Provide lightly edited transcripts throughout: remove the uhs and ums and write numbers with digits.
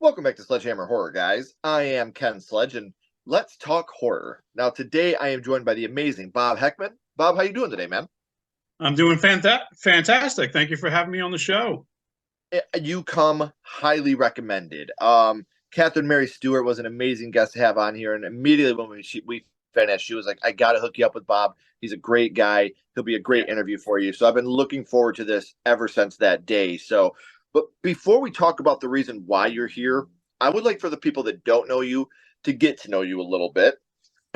Welcome back to Sledgehammer Horror, guys. I am Ken Sledge, and let's talk horror. Now, today I am joined by the amazing Bob Heckman. Bob, how you doing today, man? I'm doing fantastic. Thank you for having me on the show. You come highly recommended. Catherine Mary Stewart was an amazing guest to have on here, and immediately when we finished, she was like, "I got to hook you up with Bob. He's a great guy. He'll be a great interview for you." So I've been looking forward to this ever since that day. But before we talk about the reason why you're here, I would like for the people that don't know you to get to know you a little bit.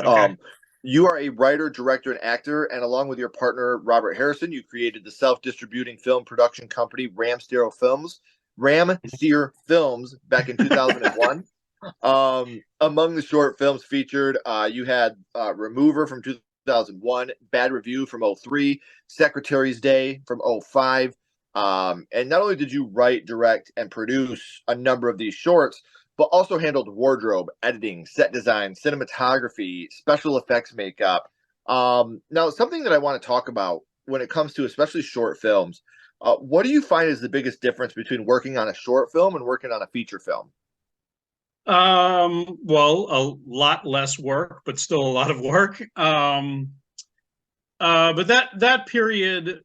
Okay. Um, you are a writer, director, and actor, and along with your partner Robert Harrison, you created the self-distributing film production company Ramsteer Films back in 2001. Among the short films featured, you had Remover from 2001, Bad Review from '03, Secretary's Day from '05. And not only did you write, direct, and produce a number of these shorts, but also handled wardrobe, editing, set design, cinematography, special effects makeup. Now, something that I want to talk about when it comes to especially short films, what do you find is the biggest difference between working on a short film and working on a feature film? Well, a lot less work, but still a lot of work. But that period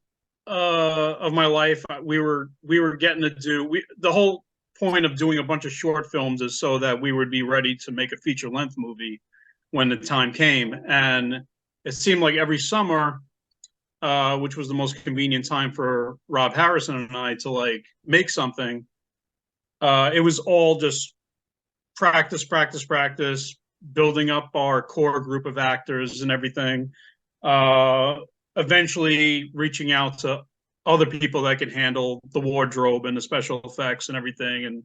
of my life, we were getting to do the whole point of doing a bunch of short films is so that we would be ready to make a feature length movie when the time came, and it seemed like every summer, which was the most convenient time for Rob Harrison and I to like make something. It was all just practice, building up our core group of actors and everything. Uh, Eventually reaching out to other people that could handle the wardrobe and the special effects and everything. And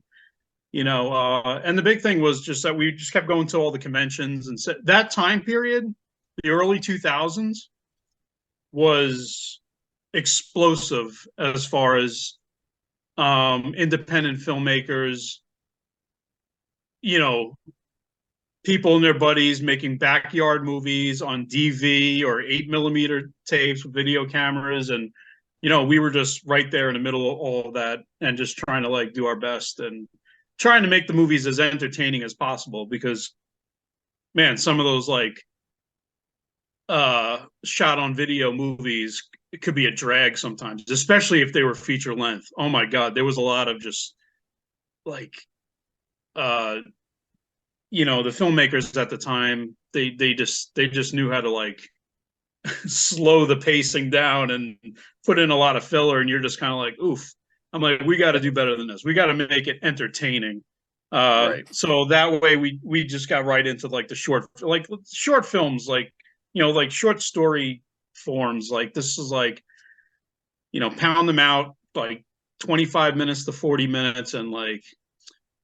the big thing was just that we just kept going to all the conventions. And that time period, the early 2000s, was explosive as far as independent filmmakers, you know, people and their buddies making backyard movies on DV or 8 millimeter tapes with video cameras. And, we were just right there in the middle of all of that and just trying to like do our best and trying to make the movies as entertaining as possible because, man, some of those like shot on video movies, it could be a drag sometimes, especially if they were feature length. Oh my God, there was a lot of just like uh the filmmakers at the time, they just knew how to like slow the pacing down and put in a lot of filler, and you're just kind of like, oof. I'm like, we got to do better than this. We got to make it entertaining. Right. So that way we just got right into like the short films, like like short story forms. Like this is like, pound them out like 25 minutes to 40 minutes, and like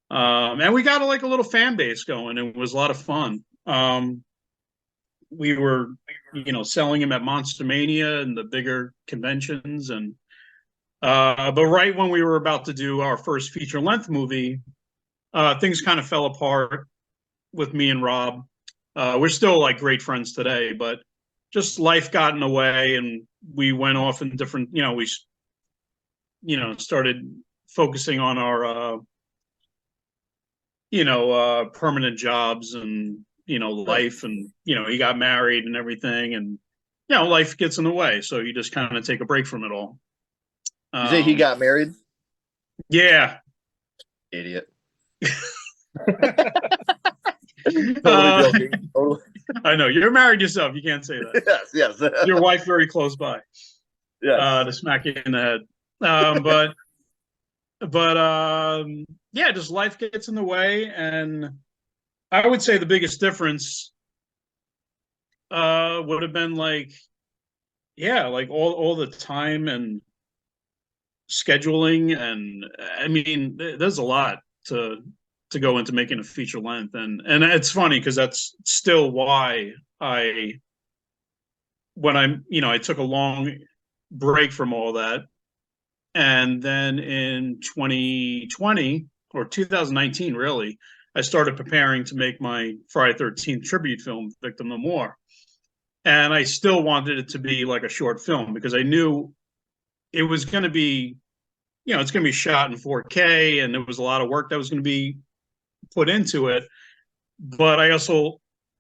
and we got like a little fan base going. It was a lot of fun. We were, selling them at Monster Mania and the bigger conventions. And but right when we were about to do our first feature length movie, things kind of fell apart with me and Rob. We're still like great friends today, but just life got in the way, and we went off in different. We started focusing on our permanent jobs and, Right. life, and, he got married and everything, and, life gets in the way. So you just kind of take a break from it all. You say he Um, got married? yeah. Idiot. Totally uh, joking. Totally. I know you're married yourself. You can't say that. Yes, yes. Your wife very close by, Yes. to smack you in the head. But yeah, just life gets in the way. And I would say the biggest difference would have been like, yeah, like all the time and scheduling. And I mean, there's a lot to go into making a feature length. And it's funny because that's still why I when I'm I took a long break from all that. And then in 2020 or 2019, really, I started preparing to make my Friday 13th tribute film, Victim No More. And I still wanted it to be like a short film because I knew it was going to be, it's going to be shot in 4K, and there was a lot of work that was going to be put into it, but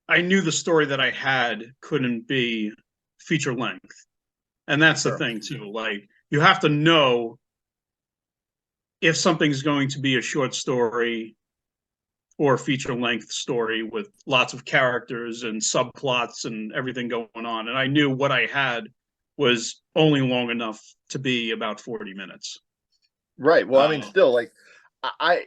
I knew the story that I had couldn't be feature length. And that's the Sure. thing too. Like you have to know if something's going to be a short story or a feature length story with lots of characters and subplots and everything going on. And I knew what I had was only long enough to be about 40 minutes. Right. Well, I mean, Uh, still, like,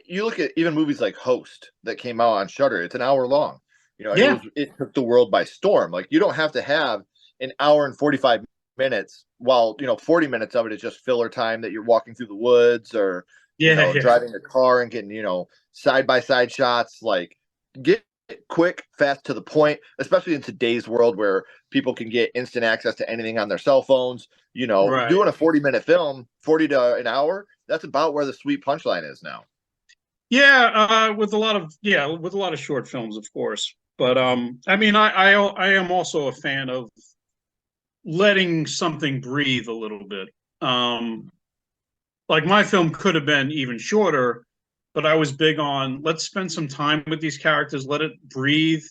you look at even movies like Host that came out on Shutter. It's an hour long, and yeah. it took the world by storm. Like, you don't have to have an hour and 45 minutes, while 40 minutes of it is just filler time that you're walking through the woods or Yeah. Yeah. driving a car and getting side by side shots. Like, get quick, fast, to the point. Especially in today's world where people can get instant access to anything on their cell phones. Right. Doing a 40-minute film, 40 to an hour, that's about where the sweet punchline is now. Yeah. With a lot of short films, of course. But I mean, I am also a fan of letting something breathe a little bit. Like my film could have been even shorter, but I was big on let's spend some time with these characters, let it breathe,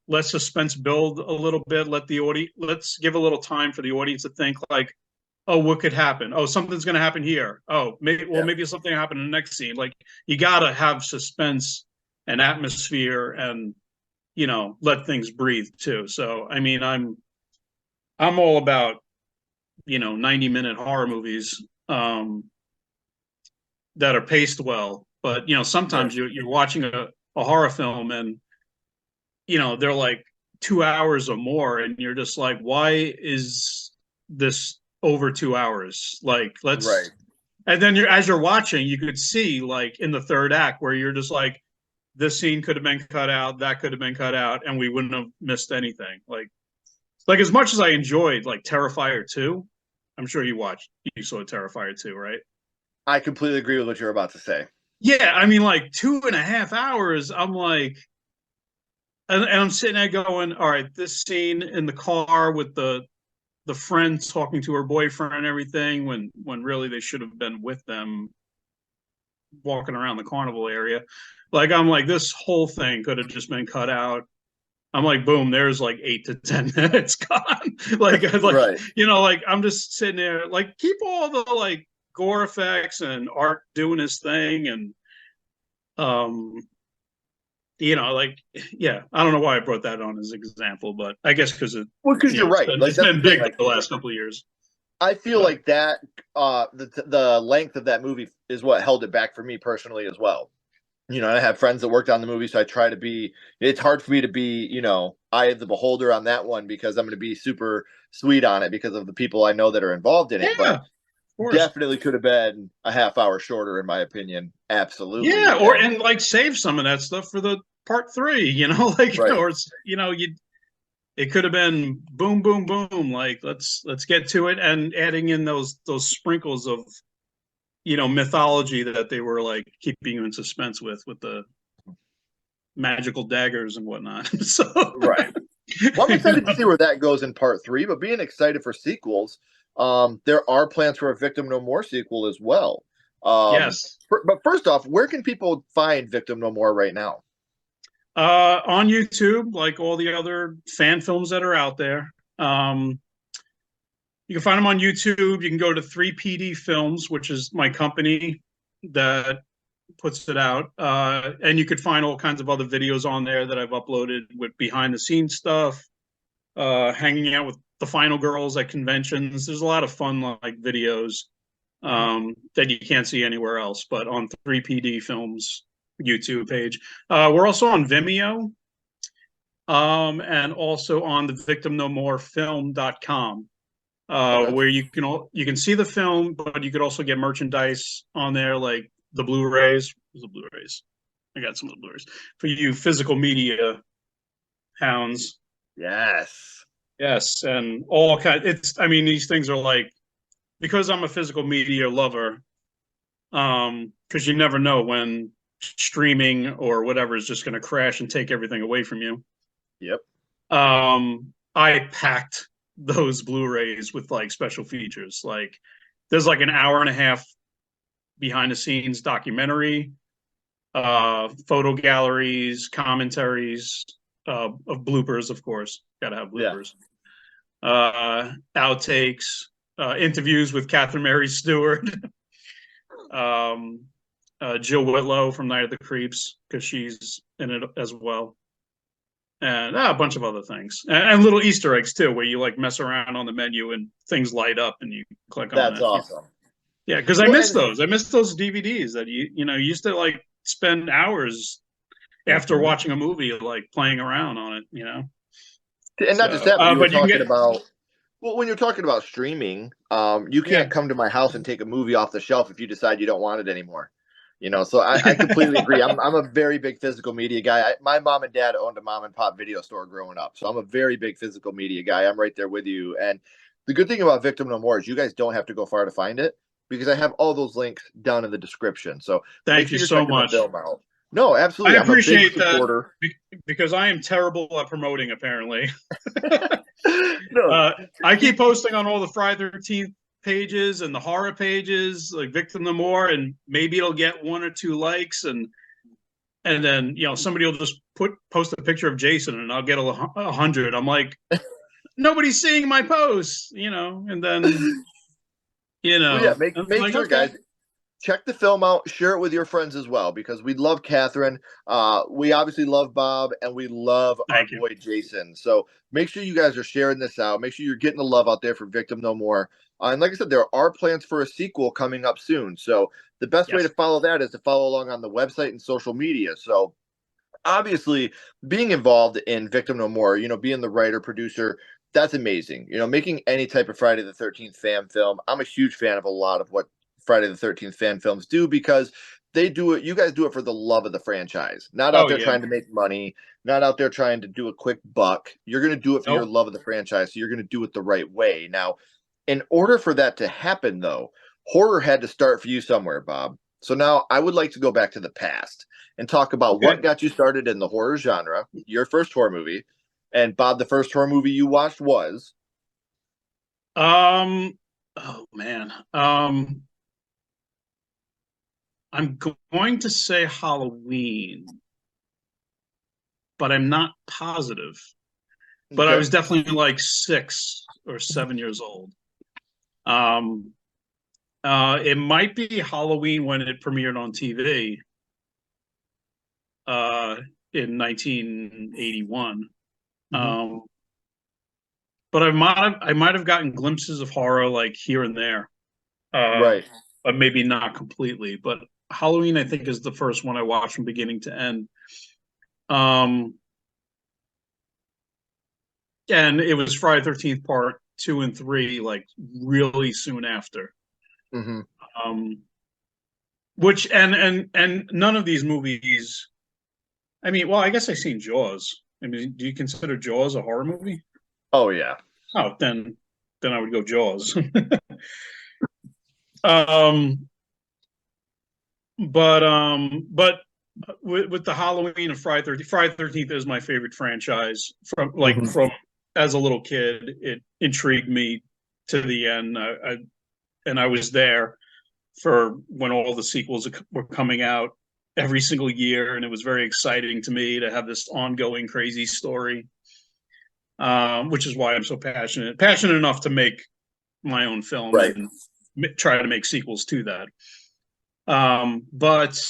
let suspense build a little bit, let's give a little time for the audience to think like, oh, what could happen? Oh, something's going to happen here. Oh, maybe something will happen in the next scene. Like you got to have suspense and atmosphere and let things breathe too. So I mean, I'm all about 90-minute horror movies that are paced well. But Sure. sometimes you're watching a horror film and they're like 2 hours or more, and you're just like, why is this over 2 hours? Like, Right. let's. And then as you're watching, you could see like in the third act where you're just like, this scene could have been cut out, that could have been cut out, and we wouldn't have missed anything. Like as much as I enjoyed like Terrifier 2, I'm sure you saw Terrifier 2, right? I completely agree with what you're about to say. Yeah, I mean, like 2.5 hours. I'm like, and I'm sitting there going, all right, this scene in the car with the friend talking to her boyfriend and everything, when really they should have been with them walking around the carnival area. Like I'm like, this whole thing could have just been cut out. I'm like, boom, there's like 8 to 10 minutes gone. Right. like I'm just sitting there, like keep all the like gore effects and art doing his thing, and um, like yeah, I don't know why I brought that on as an example, but I guess because Well, because you're right. Like, it's that's the been thing. big Like, the last couple of years. I feel But like that the length of that movie is what held it back for me personally as well. I have friends that worked on the movie, so I try to be. It's hard for me to be, eye of the beholder on that one because I'm going to be super sweet on it because of the people I know that are involved in it. yeah, But of course. definitely could have been a half hour shorter, in my opinion. Yeah, Absolutely. or And and like save some of that stuff for the part three, like right, or you it could have been boom, boom, boom. Like let's get to it, and adding in those sprinkles of mythology that they were like keeping you in suspense with the magical daggers and whatnot. So right. Well, I'm excited to see where that goes in part three. But being excited for sequels, there are plans for a Victim No More sequel as well. yes, But first off, where can people find Victim No More right now? on YouTube, like all the other fan films that are out there. You can find them on YouTube. You can go to 3PD Films, which is my company that puts it out. And you could find all kinds of other videos on there that I've uploaded with behind the scenes stuff, hanging out with the final girls at conventions. There's a lot of fun like videos that you can't see anywhere else, but on 3PD Films YouTube page. We're also on Vimeo, and also on the victimnomorefilm.com, Okay. where you can see the film, but you could also get merchandise on there, like the Blu-rays. The Blu-rays. I got some of the Blu-rays for you physical media hounds. Yes. Yes, and all kind. It's. I mean, these things are like, because I'm a physical media lover. Because you never know when streaming or whatever is just going to crash and take everything away from you. Yep. I packed those Blu-rays with like special features. Like there's like an hour and a half behind the scenes documentary photo galleries, commentaries, of bloopers, of course. Got to have Yeah. bloopers. Outtakes, interviews with Catherine Mary Stewart, Jill Whitlow from Night of the Creeps, because she's in it as well, and a bunch of other things, and little Easter eggs too, where you like mess around on the menu and things light up and you click on That's it. awesome. Yeah, because I Well, miss and those. I miss those DVDs that used to like spend hours after watching a movie like playing around on it. not just So, that, but you were but you can talking get about well, when you're talking about streaming, you yeah. can't come to my house and take a movie off the shelf if you decide you don't want it anymore. So I completely agree. I'm a very big physical media guy. My mom and dad owned a mom and pop video store growing up, so I'm a very big physical media guy. I'm right there with you. And the good thing about Victim No More is you guys don't have to go far to find it because I have all those links down in the description. So make Thank you sure you're so checking the much. film out. No, I absolutely. I'm a big appreciate that supporter. because I am terrible at promoting, apparently. No, I keep posting on all the Friday 13th pages and the horror pages, like Victim No More, and maybe it'll get 1 or 2 likes, and then somebody will just post a picture of Jason, and I'll get 100. I'm like, nobody's seeing my posts, and then well, yeah, I'm make like, sure, okay, guys, check the film out, share it with your friends as well, because we love Catherine. We obviously love Bob, and we love our thank you. boy Jason. So make sure you guys are sharing this out. Make sure you're getting the love out there for Victim No More. And like I said, there are plans for a sequel coming up soon. So the best way to Yes. follow that is to follow along on the website and social media. So obviously, being involved in Victim No More, being the writer, producer, that's amazing. Making any type of Friday the 13th fan film. I'm a huge fan of a lot of what Friday the 13th fan films do because they do it. You guys do it for the love of the franchise, not out Oh there yeah. trying to make money, not out there trying to do a quick buck. You're going to do it for your Nope. love of the franchise. So you're going to do it the right way. Now, in order for that to happen, though, horror had to start for you somewhere, Bob. So now I would like to go back to the past and talk about Okay. what got you started in the horror genre, your first horror movie. And Bob, the first horror movie you watched was? Oh man. I'm going to say Halloween, but I'm not positive. But I Okay. was definitely like 6 or 7 years old. It might be Halloween when it premiered on TV in 1981. Mm-hmm. But I might have gotten glimpses of horror like here and there, Right. but maybe not completely. But Halloween, I think, is the first one I watched from beginning to end. And it was Friday 13th Part 2 and 3, like really soon after. Mm-hmm. Um, which and none of these movies. I mean, well, I guess I've seen Jaws. I mean, do you consider Jaws a horror movie? Oh, yeah. Oh, then I would go Jaws. um, but with the Halloween and Friday 13th is my favorite franchise Mm-hmm. from as a little kid. It intrigued me to the end. And I was there for when all the sequels were coming out every single year, and it was very exciting to me to have this ongoing crazy story. Which is why I'm so passionate enough to make my own film Right. and try to make sequels to that. But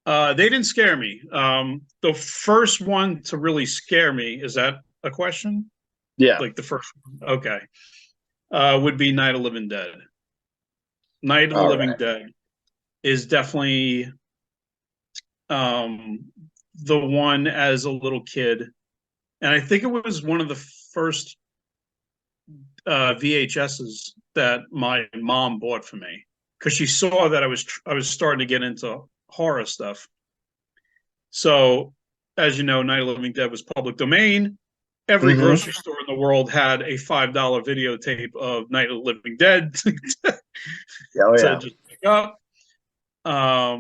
they didn't scare me. The first one to really scare me, is that a question? Yeah. Like the first one? Okay. Would be Night of the Living Dead. Night of the All Living right. Dead is definitely um, the one as a little kid. And I think it was one of the first VHSs that my mom bought for me because she saw that I was starting to get into horror stuff. So, as you know, Night of the Living Dead was public domain. Every Mm-hmm. grocery store in the world had a $5 videotape of Night of the Living Dead Oh, to yeah. just pick up. I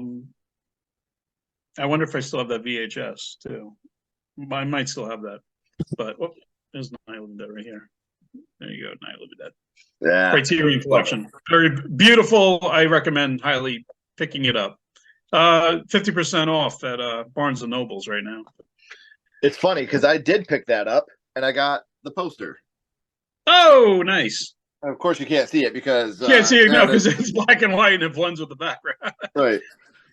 wonder if I still have that VHS too. I might still have that, but there's Night of the Living Dead right here. There you go, Night of the Living Dead. Yeah. Criterion Love it. Collection. Very beautiful. I recommend highly picking it up. 50% off at Barnes and Nobles right now. It's funny because I did pick that up and I got the poster. Oh, nice. Of course, you can't see it because Can't see it now that is because it's black and white and it blends with the background. right.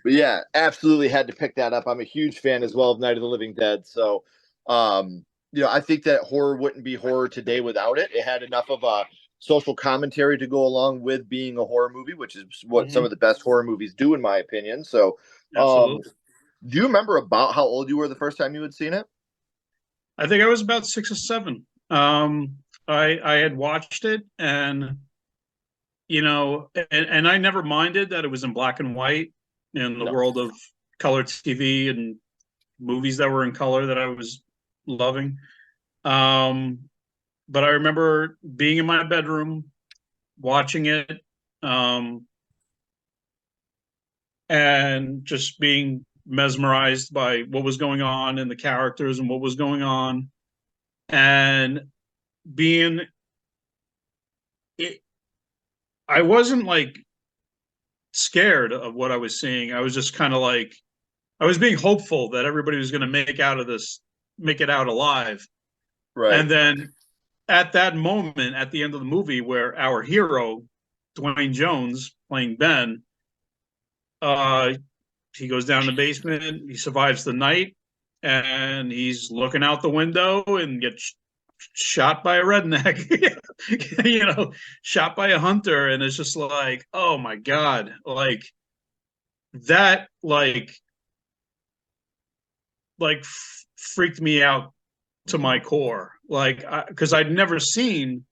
But yeah, absolutely had to pick that up. I'm a huge fan as well of Night of the Living Dead. So, I think that horror wouldn't be horror today without it. It had enough of a social commentary to go along with being a horror movie, which is what some of the best horror movies do, in my opinion. So, um, Absolutely. do you remember about how old you were the first time you had seen it? I think I was about 6 or 7. I had watched it, and and I never minded that it was in black and white in the No. world of color TV and movies that were in color that I was loving. But I remember being in my bedroom watching it, and just being mesmerized by what was going on and the characters and what was going on, and being it, I wasn't like scared of what I was seeing. I was just kind of like I was being hopeful that everybody was going to make it out alive. Right. And then at that moment, at the end of the movie, where our hero, Dwayne Jones, playing Ben, uh, he goes down in the basement, he survives the night, and he's looking out the window and gets shot by a redneck, shot by a hunter, and it's just like, oh my god, like that, freaked me out to my core, like, because I'd never seen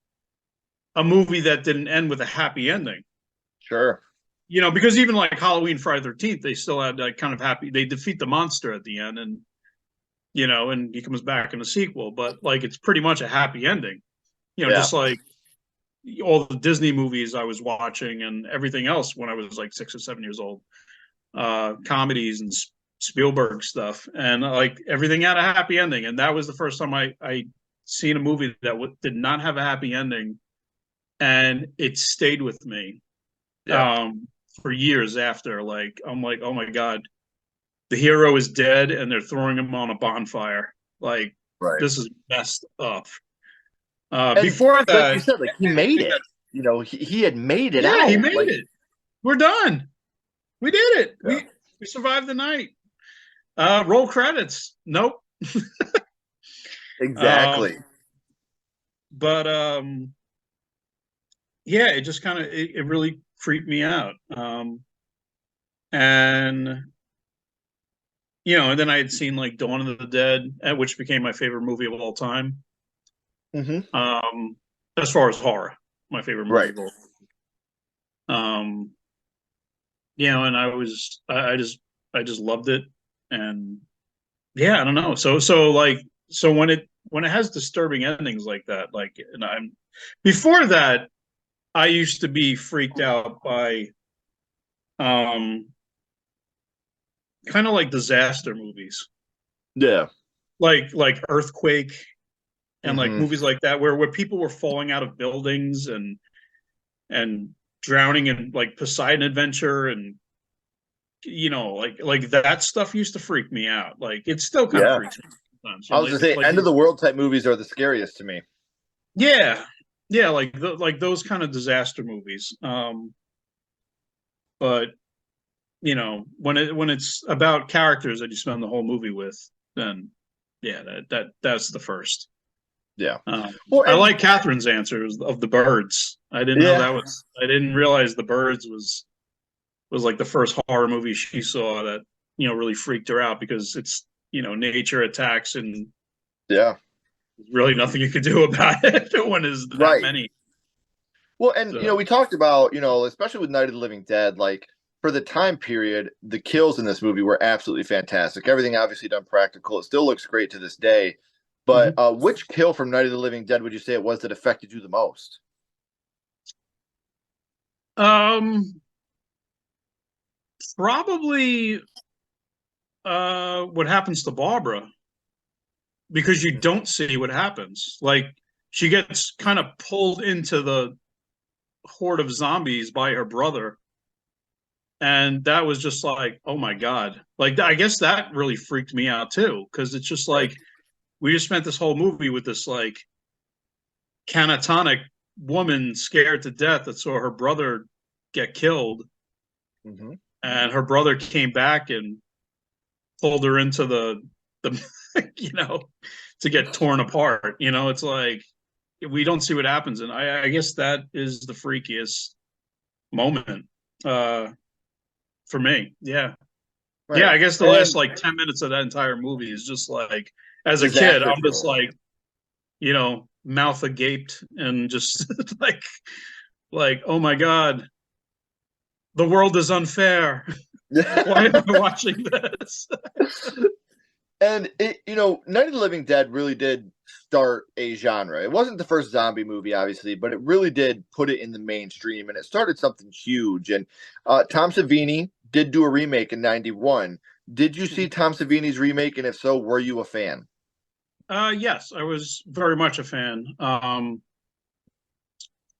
a movie that didn't end with a happy ending. Sure. Because even like Halloween, Friday 13th, they still had like kind of happy. They defeat the monster at the end, and and he comes back in the sequel. But like, it's pretty much a happy ending. Yeah. Just like all the Disney movies I was watching and everything else when I was like 6 or 7 years old, comedies and Spielberg stuff, and like everything had a happy ending. And that was the first time I seen a movie that did not have a happy ending, and it stayed with me. Yeah. For years after. Like, I'm like, oh my god, the hero is dead and they're throwing him on a bonfire. Like, Right. this is messed up. And Before like you that, said, like he made it. He had made it yeah, he out. made Like, it. We're done. We did it. yeah. We survived the night. Roll credits. Nope. Exactly. But yeah, it just kind of it really creeped me out. And and then I had seen like Dawn of the Dead, which became my favorite movie of all time. Mm-hmm. As far as horror, my favorite movie Right. of all. And I just loved it, and yeah, I don't know. So when it has disturbing endings like that, like, and I'm before that, I used to be freaked out by um kind of like disaster movies, Yeah. like Earthquake and like Mm-hmm. movies like that where people were falling out of buildings and drowning in like Poseidon Adventure, and like that stuff used to freak me out. Like, it still kind of Yeah. freaks me sometimes. I was gonna say, end of the world type movies are the scariest to me. Yeah, yeah, like those kind of disaster movies. But when it's about characters that you spend the whole movie with, then yeah, that's the first. Yeah. Well, I and like Catherine's answers of the birds. I didn't know yeah, that was. I didn't realize the birds was like the first horror movie she saw that really freaked her out, because it's nature attacks, and yeah. really nothing you could do about it when there's that Right. many. Well, and So, we talked about, especially with Night of the Living Dead, like for the time period, the kills in this movie were absolutely fantastic. Everything obviously done practical. It still looks great to this day. But mhm. which kill from Night of the Living Dead would you say it was that affected you the most? um, Probably what happens to Barbara, because you don't see what happens. Like, she gets kind of pulled into the horde of zombies by her brother, And that was just like, oh my God. Like, I guess that really freaked me out too, because it's just Right. like we just spent this whole movie with this like catatonic woman scared to death that saw her brother get killed, Hmm. and her brother came back and pulled her into the you know, to get torn apart. You know, it's like we don't see what happens, and I guess that is the freakiest moment uh for me. Yeah. Yeah, Right. I guess the last And like 10 minutes of that entire movie is just like, as a kid, disaster I'm just fuel. like, mouth agaped and just like, oh my God, the world is unfair. Why am I watching this? And Night of the Living Dead really did start a genre. It wasn't the first zombie movie, obviously, but it really did put it in the mainstream, and it started something huge. And Tom Savini did do a remake in '91. Did you see Tom Savini's remake? And if so, were you a fan? Yes, I was very much a fan.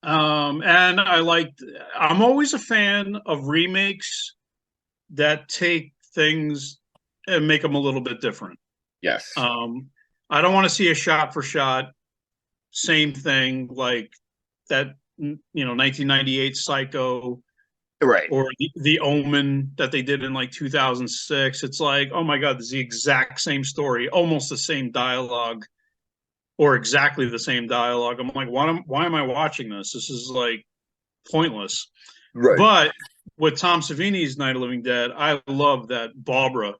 And I'm always a fan of remakes that take things and make them a little bit different. Yes. Um, I don't want to see a shot for shot same thing like that, 1998 Psycho Right. or the Omen that they did in like 2006. It's like, oh my God, this is the exact same story, almost the same dialogue, or exactly the same dialogue. I'm like, why am I watching this? This is like pointless. Right. But with Tom Savini's Night of the Living Dead, I love that Barbara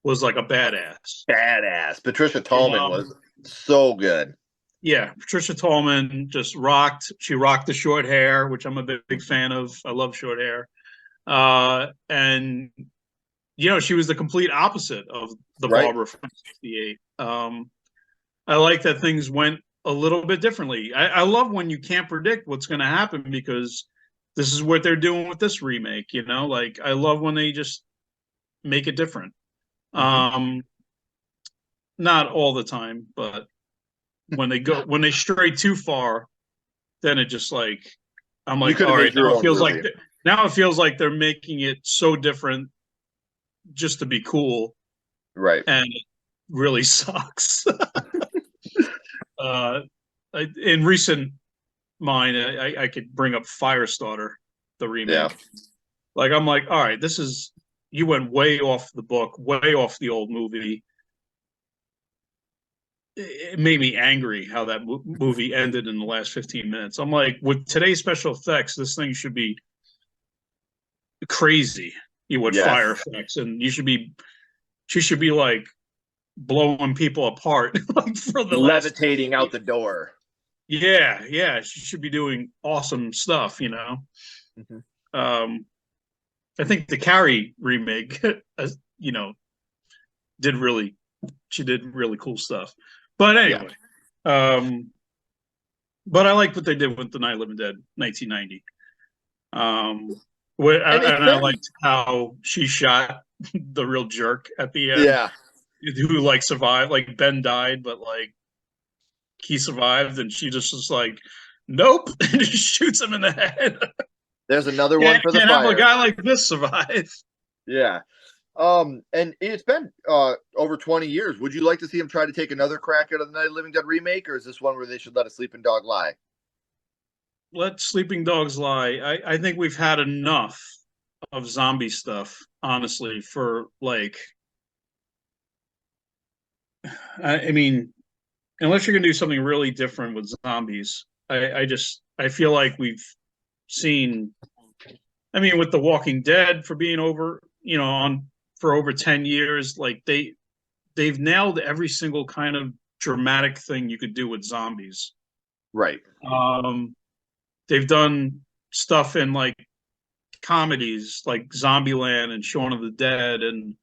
was like a badass. Badass. Patricia Tallman was so good. Yeah, Patricia Tallman just rocked. She rocked the short hair, which I'm a big fan of. I love short hair. And she was the complete opposite of the Right. Barbara from '68. I like that things went a little bit differently. I love when you can't predict what's going to happen, because this is what they're doing with this remake. Like I love when they just make it different. Hmm. Um, Not all the time, but when they stray too far, then it just like I'm You like, could all have right, made your own movie. now it feels like they're making it so different just to be cool, Right. and it really sucks. uh, in recent mine, I could bring up Firestarter, the Yeah. remake. Like I'm like, all right, you went way off the book, way off the old movie. It made me angry how that movie ended in the last 15 minutes. I'm like, with today's special effects, this thing should be crazy. With Yes. fire effects, and she should be like blowing people apart like for the last. Levitating out the door. Yeah, she should be doing awesome stuff. Hmm. Um, I think the Carrie remake, you know, did really she did really cool stuff. But Yeah. anyway, um, but I like what they did with the Night of the Living Dead 1990. And it's And I been, liked how she shot the real jerk at the end, yeah, who like survived. Like Ben died, but like he survived, and she just was like, "Nope," and just shoots him in the head. there's another one Yeah, for the can't have a fire. guy like this survive. Yeah. And it's been over 20 years. Would you like to see him try to take another crack at the Night of the Living Dead remake, or is this one where they should let a sleeping dog lie? Let sleeping dogs lie. I think we've had enough of zombie stuff, honestly, for like, I mean, unless you're gonna do something really different with zombies, I feel like we've seen. I mean, with The Walking Dead for being over, on for over 10 years, like they've nailed every single kind of dramatic thing you could do with zombies. Right. Um, they've done stuff in like comedies like Zombieland and Shaun of the Dead and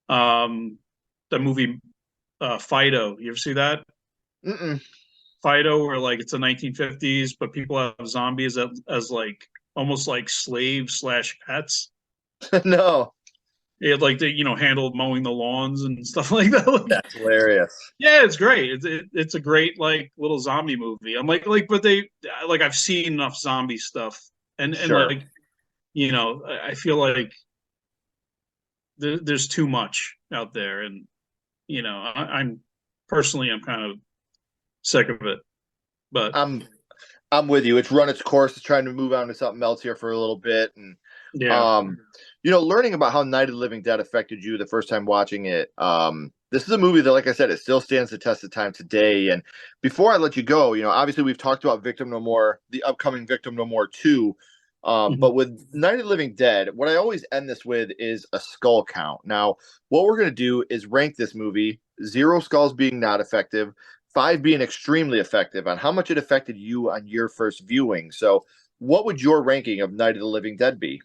the movie Fido. You ever see that? Mm-mm. Fido, where like it's the 1950s, but people have zombies as like almost like slaves slash pets. No. It like they handled mowing the lawns and stuff like that. That's hilarious. Yeah, it's great. It's a great like little zombie movie. I'm like, but they like I've seen enough zombie stuff, and Sure. like I feel like there's too much out there, and I'm personally, I'm kind of sick of it. But I'm I'm with you. It's run its course. It's trying to move on to something else here for a little bit, and yeah. um, learning about how Night of the Living Dead affected you the first time watching it. This is a movie that, like I said, it still stands the test of time today. And before I let you go, obviously we've talked about Victim No More, the upcoming Victim No More 2. Mhm. But with Night of the Living Dead, what I always end this with is a skull count. Now, what we're going to do is rank this movie, 0 skulls being not effective, 5 being extremely effective, on how much it affected you on your first viewing. So, what would your ranking of Night of the Living Dead be?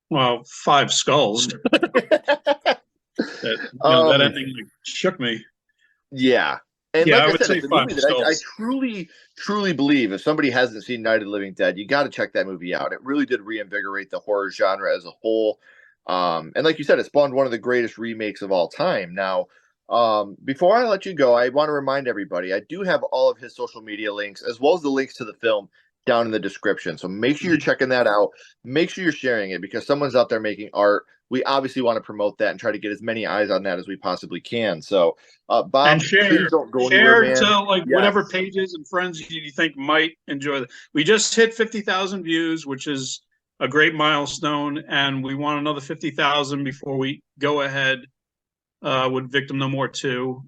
Well, five skulls. That um, ending like, shook me. yeah. And Yeah, like I I would said, say it's a five movie that I skulls. truly, truly believe if somebody hasn't seen Night of the Living Dead, you got to check that movie out. It really did reinvigorate the horror genre as a whole. And like you said, it spawned one of the greatest remakes of all time. Now, before I let you go, I want to remind everybody I do have all of his social media links as well as the links to the film down in the description. So make sure you're Mhm. checking that out. Make sure you're sharing it because someone's out there making art. We obviously want to promote that and try to get as many eyes on that as we possibly can. So, And Bob, please share don't go anywhere, share man. to like whatever Yes. pages and friends you think might enjoy it. We just hit 50,000 views, which is a great milestone, and we want another 50,000 before we go ahead with Victim No More 2.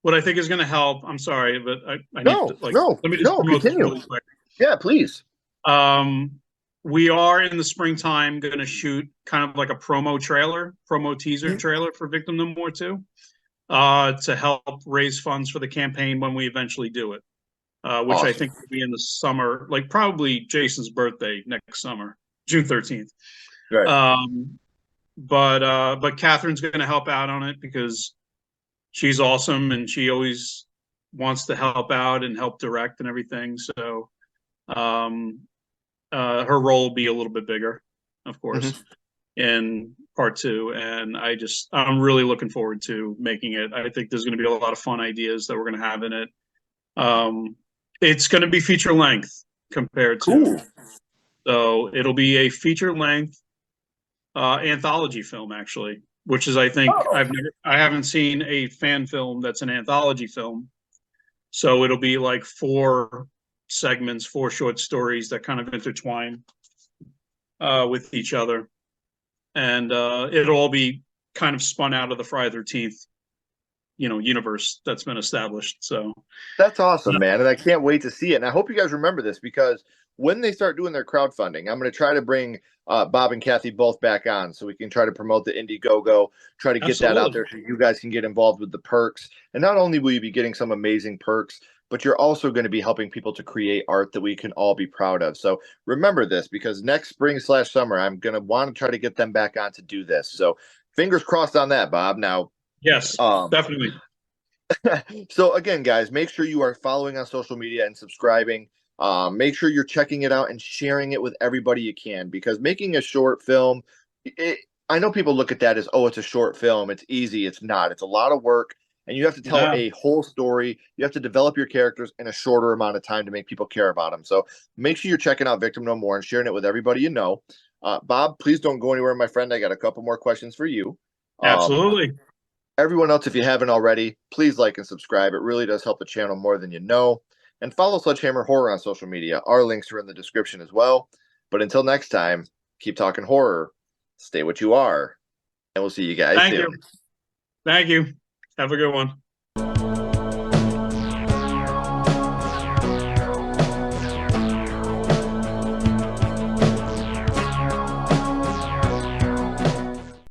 What I think is going to help, I'm sorry, but I need to, No, like, no, let me just no. promote this Continue. really quick. Yeah, please. Um, we are in the springtime going to shoot kind of like a promo teaser Mhm. trailer for Victim No More 2, to help raise funds for the campaign when we eventually do it, which I Awesome. think will be in the summer, like probably Jason's birthday next summer, June 13th. Right. Um, but Catherine's going to help out on it because she's awesome and she always wants to help out and help direct and everything. So um, her role will be a little bit bigger, of course, Hmm. in part two. And I'm really looking forward to making it. I think there's going to be a lot of fun ideas that we're going to have in it. Um, it's going to be feature length compared to, Cool. so it'll be a feature length anthology film actually, which is I think Oh, I haven't seen a fan film that's an anthology film. So it'll be like 4 segments, 4 short stories that kind of intertwine with each other, and it'll all be kind of spun out of the Friday 13th, universe that's been established. So that's awesome, man. And I can't wait to see it. And I hope you guys remember this because when they start doing their crowdfunding, I'm going to try to bring Bob and Kathy both back on so we can try to promote the Indiegogo, try to get that out absolutely, there so you guys can get involved with the perks. And not only will you be getting some amazing perks, but you're also going to be helping people to create art that we can all be proud of. So remember this because next spring/summer, I'm going to want to try to get them back on to do this. So fingers crossed on that, Bob. Now, yes, um, definitely, so again, guys, make sure you are following on social media and subscribing. Make sure you're checking it out and sharing it with everybody you can because making a short film, it, I know people look at that as, oh, it's a short film. It's easy. It's not. It's a lot of work, and you have to tell yeah, a whole story. You have to develop your characters in a shorter amount of time to make people care about them. So make sure you're checking out Victim No More and sharing it with everybody you know. Bob, please don't go anywhere, my friend. I got a couple more questions for you. Um, absolutely. Everyone else, if you haven't already, please like and subscribe. It really does help the channel more than you know. And follow Sledgehammer Horror on social media. Our links are in the description as well. But until next time, keep talking horror, stay what you are, and we'll see you guys Thank soon. you, thank you. Have a good one.